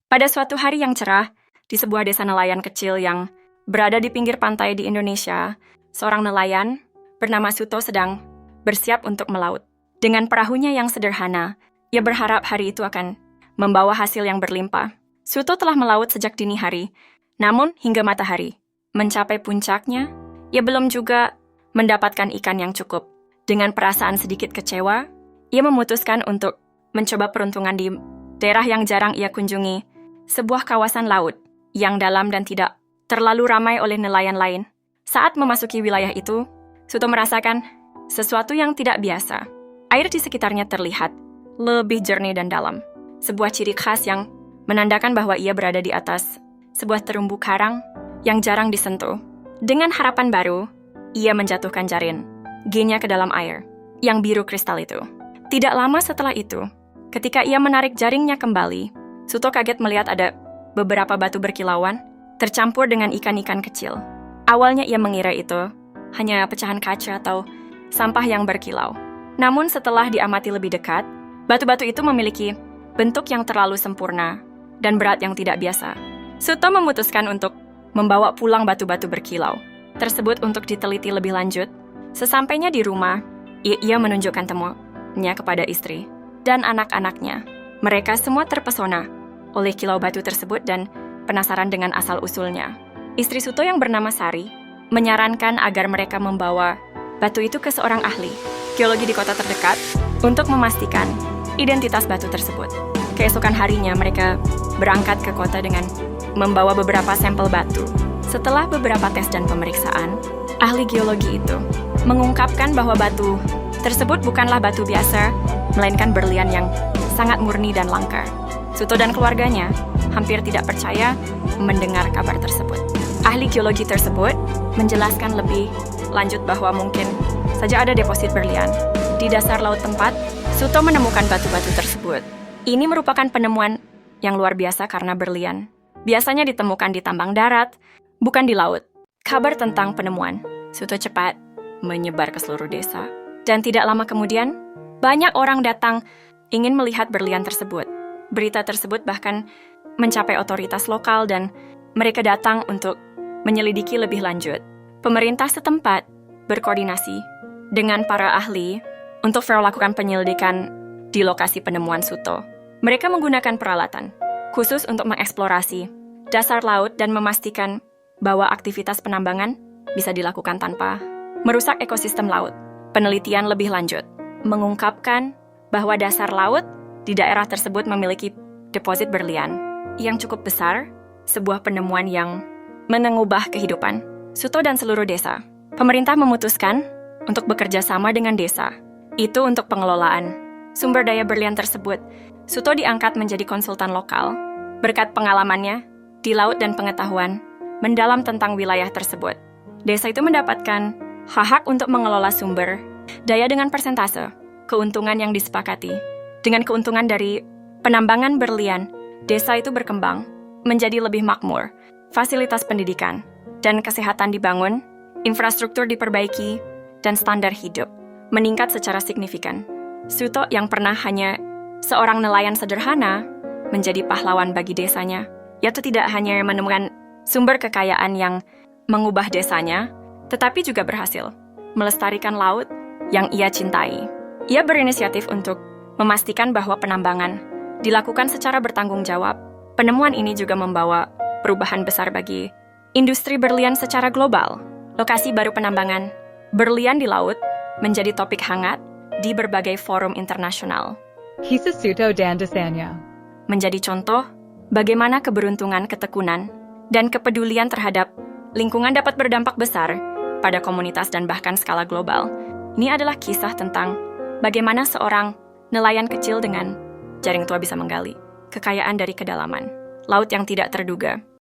Pada suatu hari yang cerah, di sebuah desa nelayan kecil yang berada di pinggir pantai di Indonesia, seorang nelayan bernama Suto sedang bersiap untuk melaut. Dengan perahunya yang sederhana, ia berharap hari itu akan membawa hasil yang berlimpah. Suto telah melaut sejak dini hari, namun hingga matahari mencapai puncaknya, ia belum juga mendapatkan ikan yang cukup. Dengan perasaan sedikit kecewa, ia memutuskan untuk mencoba peruntungan di daerah yang jarang ia kunjungi, sebuah kawasan laut yang dalam dan tidak terlalu ramai oleh nelayan lain. Saat memasuki wilayah itu, Suto merasakan sesuatu yang tidak biasa. Air di sekitarnya terlihat lebih jernih dan dalam. Sebuah ciri khas yang menandakan bahwa ia berada di atas sebuah terumbu karang yang jarang disentuh. Dengan harapan baru, ia menjatuhkan jaring G-nya ke dalam air yang biru kristal itu. Tidak lama setelah itu, ketika ia menarik jaringnya kembali, Suto kaget melihat ada beberapa batu berkilauan tercampur dengan ikan-ikan kecil. Awalnya ia mengira itu hanya pecahan kaca atau sampah yang berkilau. Namun setelah diamati lebih dekat, batu-batu itu memiliki bentuk yang terlalu sempurna dan berat yang tidak biasa. Suto memutuskan untuk membawa pulang batu-batu berkilau tersebut untuk diteliti lebih lanjut. Sesampainya di rumah, ia menunjukkan temuannya kepada istri dan anak-anaknya. Mereka semua terpesona oleh kilau batu tersebut dan penasaran dengan asal-usulnya. Istri Suto yang bernama Sari menyarankan agar mereka membawa batu itu ke seorang ahli geologi di kota terdekat untuk memastikan identitas batu tersebut. Keesokan harinya mereka berangkat ke kota dengan membawa beberapa sampel batu. Setelah beberapa tes dan pemeriksaan, ahli geologi itu mengungkapkan bahwa batu tersebut bukanlah batu biasa, melainkan berlian yang sangat murni dan langka. Suto dan keluarganya hampir tidak percaya mendengar kabar tersebut. Ahli geologi tersebut menjelaskan lebih lanjut bahwa mungkin saja ada deposit berlian di dasar laut tempat Suto menemukan batu-batu tersebut. Ini merupakan penemuan yang luar biasa karena berlian biasanya ditemukan di tambang darat, bukan di laut. Kabar tentang penemuan Suto cepat menyebar ke seluruh desa. Dan tidak lama kemudian, banyak orang datang ingin melihat berlian tersebut. Berita tersebut bahkan mencapai otoritas lokal dan mereka datang untuk menyelidiki lebih lanjut. Pemerintah setempat berkoordinasi dengan para ahli untuk melakukan penyelidikan di lokasi penemuan Suto. Mereka menggunakan peralatan khusus untuk mengeksplorasi dasar laut dan memastikan bahwa aktivitas penambangan bisa dilakukan tanpa merusak ekosistem laut. Penelitian lebih lanjut mengungkapkan bahwa dasar laut di daerah tersebut memiliki deposit berlian yang cukup besar, sebuah penemuan yang mengubah kehidupan Suto dan seluruh desa. Pemerintah memutuskan untuk bekerja sama dengan desa. Itu untuk pengelolaan sumber daya berlian tersebut. Suto diangkat menjadi konsultan lokal berkat pengalamannya di laut dan pengetahuan mendalam tentang wilayah tersebut. Desa itu mendapatkan hak untuk mengelola sumber daya dengan persentase keuntungan yang disepakati. Dengan keuntungan dari penambangan berlian, desa itu berkembang menjadi lebih makmur. Fasilitas pendidikan dan kesehatan dibangun, infrastruktur diperbaiki, dan standar hidup meningkat secara signifikan. Suto yang pernah hanya seorang nelayan sederhana menjadi pahlawan bagi desanya, yaitu tidak hanya menemukan sumber kekayaan yang mengubah desanya, tetapi juga berhasil melestarikan laut yang ia cintai. Ia berinisiatif untuk memastikan bahwa penambangan dilakukan secara bertanggung jawab. Penemuan ini juga membawa perubahan besar bagi industri berlian secara global. Lokasi baru penambangan berlian di laut menjadi topik hangat di berbagai forum internasional. Kisah Suto dan desanya Menjadi contoh bagaimana keberuntungan, ketekunan, dan kepedulian terhadap lingkungan dapat berdampak besar pada komunitas dan bahkan skala global. Ini adalah kisah tentang bagaimana seorang nelayan kecil dengan jaring tua bisa menggali kekayaan dari kedalaman laut yang tidak terduga.